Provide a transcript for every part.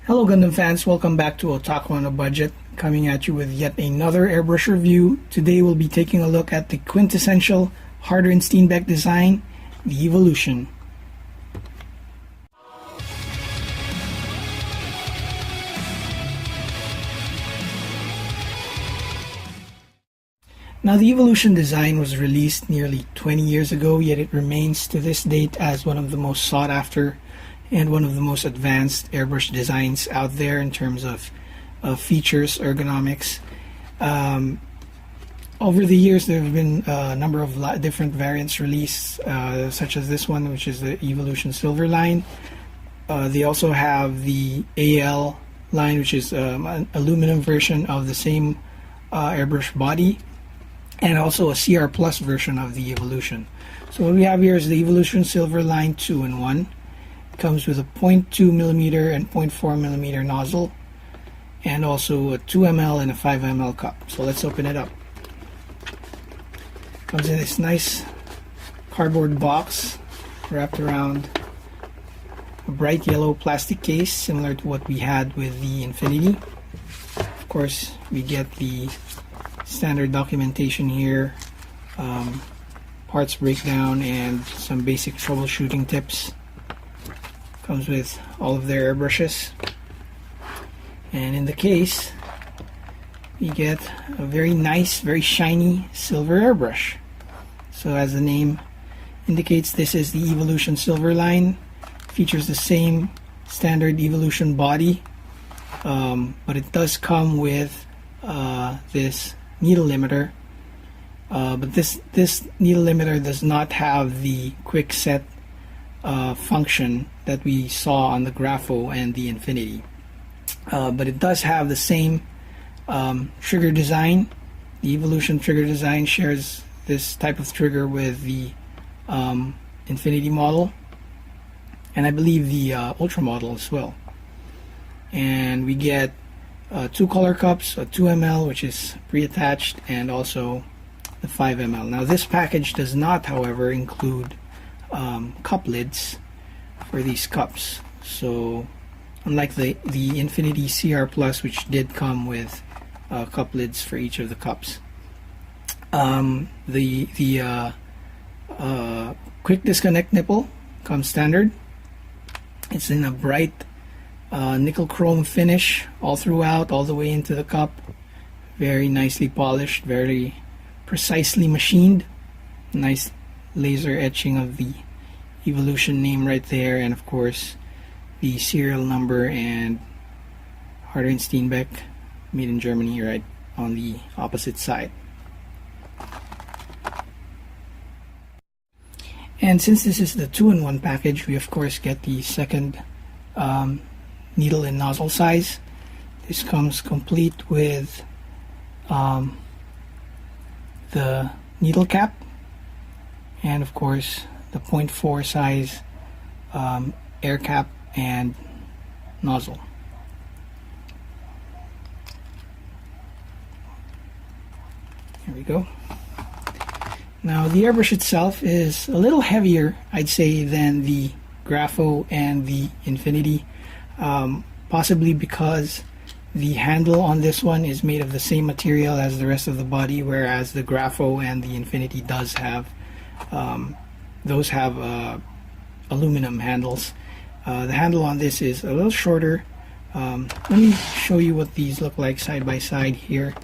Hello Gundam fans, welcome back to Otaku on a Budget, coming at you with yet another airbrush review. Today we'll be taking a look at the quintessential Harder and Steenbeck design, the Evolution. Now, the Evolution design was released nearly 20 years ago, yet it remains to this date as one of the most sought after and one of the most advanced airbrush designs out there in terms of features, ergonomics. Over the years, there have been a number of different variants released, such as this one, which is the Evolution Silverline. They also have the AL line, which is an aluminum version of the same airbrush body, and also a CR Plus version of the Evolution. So what we have here is the Evolution Silverline 2-in-1. It comes with a 0.2mm and 0.4mm nozzle, and also a 2ml and a 5ml cup. So let's open it up. Comes in this nice cardboard box wrapped around a bright yellow plastic case, similar to what we had with the Infinity. Of course, we get the standard documentation here, parts breakdown, and some basic troubleshooting tips. Comes with all of their airbrushes, and in the case we get a very nice, very shiny silver airbrush. So as the name indicates, this is the Evolution Silverline. Features the same standard Evolution body, but it does come with this needle limiter, but this needle limiter does not have the quick set function that we saw on the Grapho and the Infinity, but it does have the same trigger design. The Evolution trigger design shares this type of trigger with the Infinity model, and I believe the Ultra model as well. And we get two color cups, a 2ml, which is pre-attached, and also the 5ml. Now, this package does not, however, include cup lids for these cups. So, unlike the Infinity CR Plus, which did come with cup lids for each of the cups. The quick disconnect nipple comes standard. It's in a bright nickel chrome finish all throughout, all the way into the cup. Very nicely polished, very precisely machined. Nice laser etching of the Evolution name right there, and of course the serial number and Harder and Steenbeck, made in Germany, right on the opposite side. And since this is the 2-in-1 package, we of course get the second needle and nozzle size. This comes complete with the needle cap, and of course the 0.4 size air cap and nozzle. Here we go. Now, the airbrush itself is a little heavier, I'd say, than the Grapho and the Infinity, possibly because the handle on this one is made of the same material as the rest of the body, whereas the Grapho and the Infinity does have those have aluminum handles. The handle on this is a little shorter. Let me show you what these look like side by side here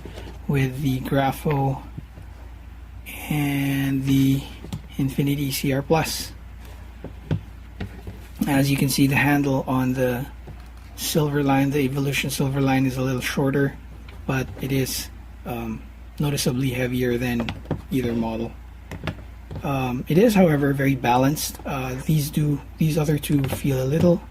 with the Grapho and the Infinity CR Plus. As you can see, the handle on the Silverline, the Evolution Silverline, is a little shorter, but it is noticeably heavier than either model. It is, however, very balanced. These other two feel a little,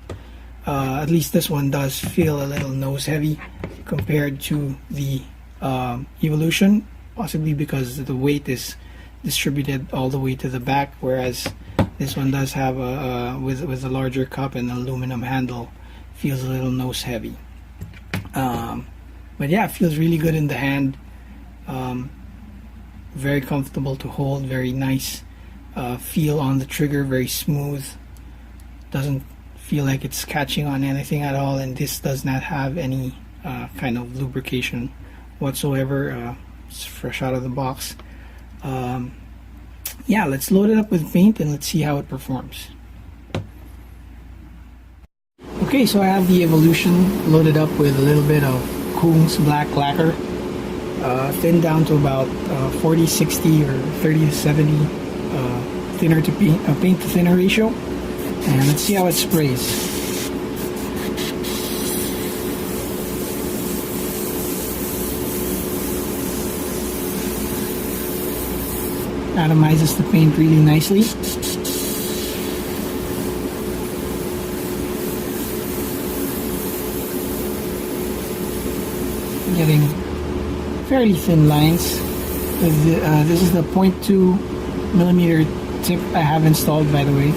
at least this one does feel a little nose heavy compared to the Evolution, possibly because the weight is distributed all the way to the back, whereas this one does have with a larger cup and aluminum handle, feels a little nose heavy. But yeah, it feels really good in the hand. Very comfortable to hold, very nice feel on the trigger, very smooth. Doesn't feel like it's catching on anything at all, and this does not have any kind of lubrication whatsoever. It's fresh out of the box. Yeah, let's load it up with paint and let's see how it performs. Okay, so I have the Evolution loaded up with a little bit of Koong's black lacquer, thinned down to about 40-60 or 30-70 thinner to paint to thinner ratio, and let's see how it sprays. Atomizes the paint really nicely. Getting fairly thin lines. This is the 0.2 millimeter tip I have installed, by the way.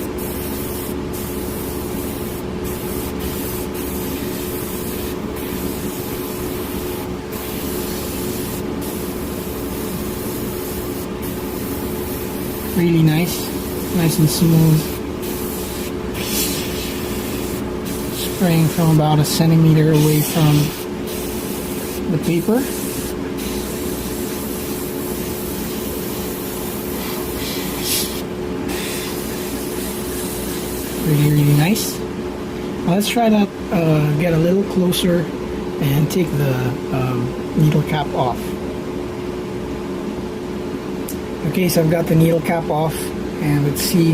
Really nice and smooth. Spraying from about a centimeter away from the paper. Really nice. Now let's try that, get a little closer and take the needle cap off. Okay, so I've got the needle cap off, and let's see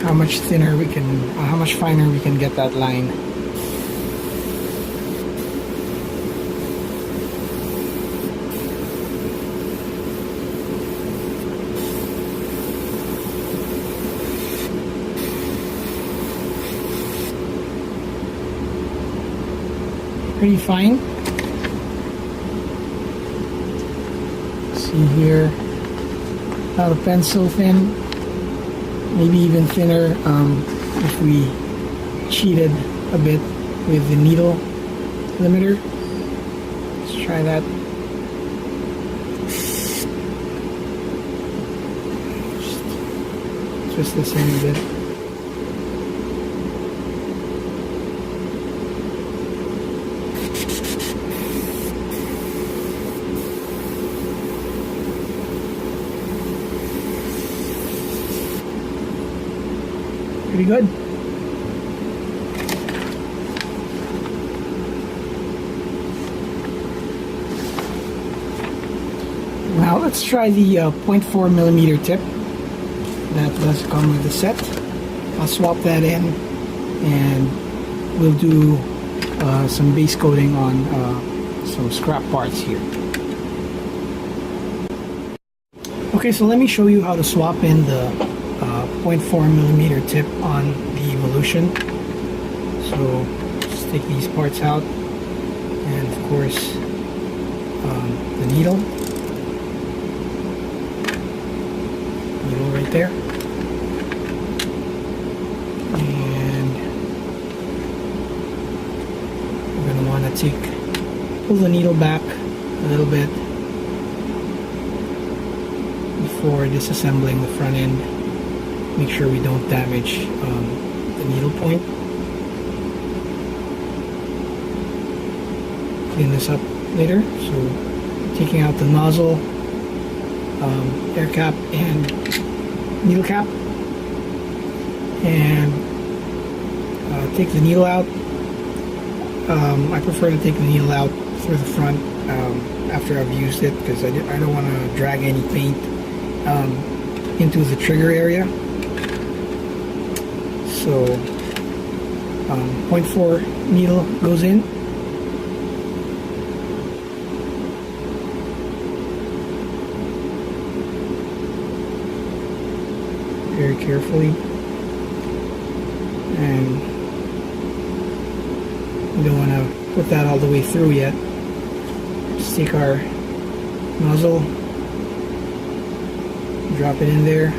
how much thinner we can, how much finer we can get that line. Pretty fine. See here, about a pencil thin, maybe even thinner if we cheated a bit with the needle limiter. Let's try that. Just twist this in a bit. Pretty good. Now let's try the 0.4 millimeter tip. That does come with the set. I'll swap that in, and we'll do some base coating on some scrap parts here. Okay, so let me show you how to swap in the 0.4 millimeter tip on the Evolution. So just take these parts out, and of course the needle right there, and we're going to want to pull the needle back a little bit before disassembling the front end. Make sure we don't damage the needle point. Clean this up later. So taking out the nozzle, air cap, and needle cap, and take the needle out. I prefer to take the needle out through the front after I've used it, because I don't want to drag any paint into the trigger area. So 0.4 needle goes in. Very carefully, and we don't want to put that all the way through yet. Just take our nozzle, drop it in there,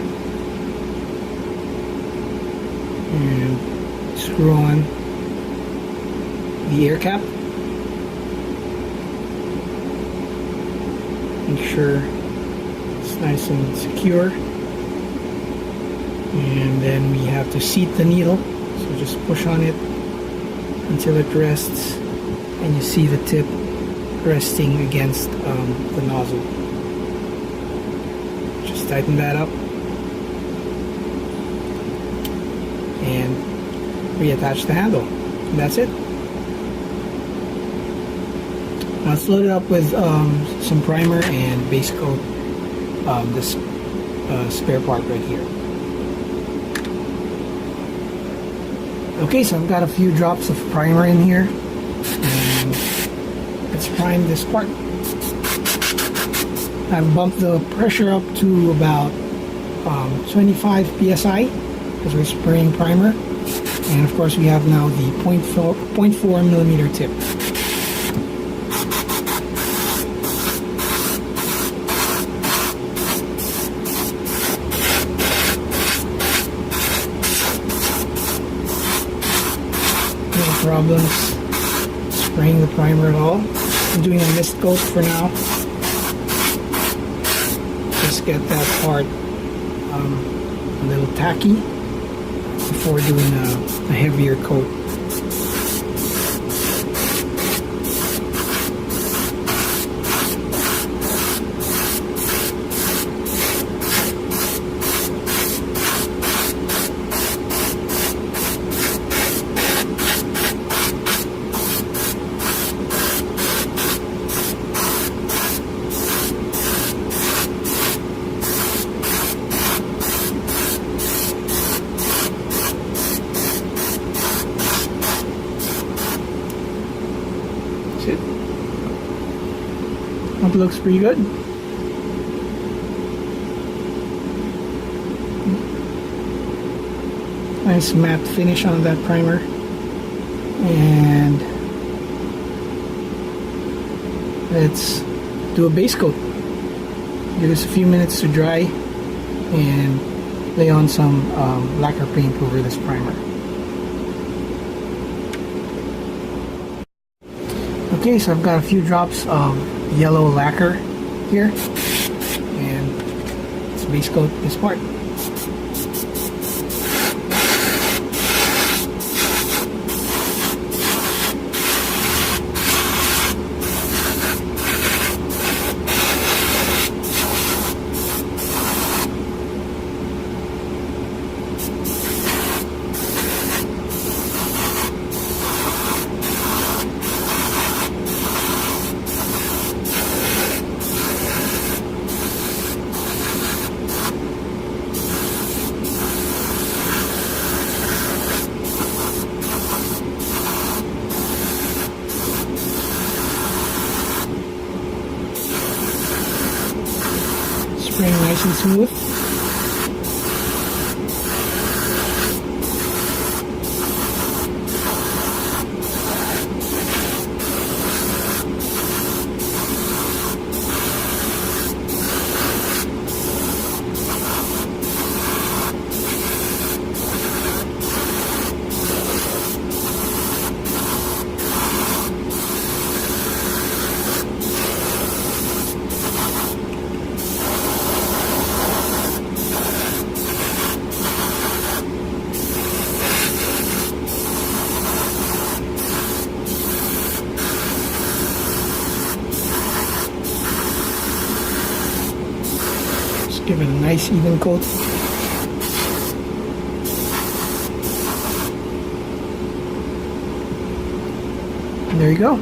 and screw on the air cap. Make sure it's nice and secure. And then we have to seat the needle. So So just push on it until it rests, and you see the tip resting against the nozzle. Just tighten that up and reattach the handle, and that's it. Now let's load it up with some primer and base coat this spare part right here. Okay, so I've got a few drops of primer in here, and let's prime this part. I've bumped the pressure up to about 25 psi because we're spraying primer, and of course we have now the 0.4 millimeter tip. Problems spraying the primer at all. I'm doing a mist coat for now. Just get that part a little tacky before doing a heavier coat. It looks pretty good. Nice matte finish on that primer, and let's do a base coat. Give this a few minutes to dry and lay on some lacquer paint over this primer. Okay, so I've got a few drops of yellow lacquer here, and let's base coat this part. Spraying nice and smooth. Give it a nice even coat. And there you go.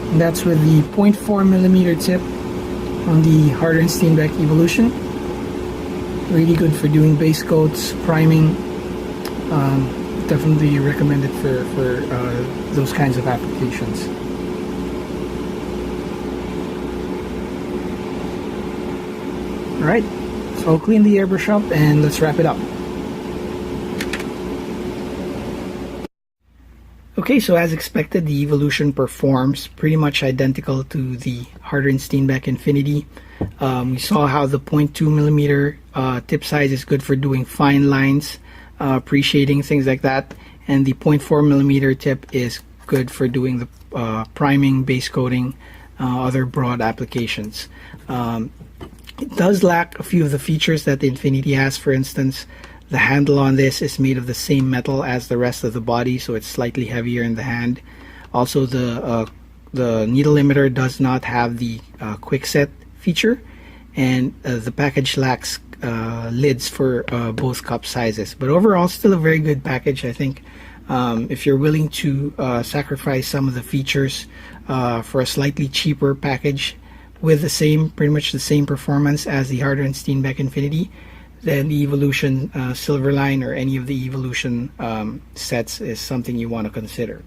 And that's with the 0.4 millimeter tip on the Harder & Steenbeck Evolution. Really good for doing base coats, priming. Definitely recommended for those kinds of applications. Alright, so I'll clean the airbrush up and let's wrap it up. Okay, so as expected, the Evolution performs pretty much identical to the Harder & Steenbeck Infinity. We saw how the 0.2 millimeter tip size is good for doing fine lines, pre-shading, things like that, and the 0.4 millimeter tip is good for doing the priming, base coating, other broad applications. It does lack a few of the features that the Infinity has. For instance, the handle on this is made of the same metal as the rest of the body, so it's slightly heavier in the hand. Also, the needle limiter does not have the quick set feature, and the package lacks lids for both cup sizes. But overall, still a very good package. I think if you're willing to sacrifice some of the features for a slightly cheaper package with pretty much the same performance as the Harder and Steenbeck Infinity, then the Evolution Silverline or any of the Evolution sets is something you want to consider.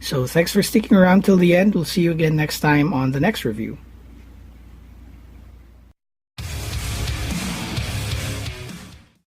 So thanks for sticking around till the end. We'll see you again next time on the next review.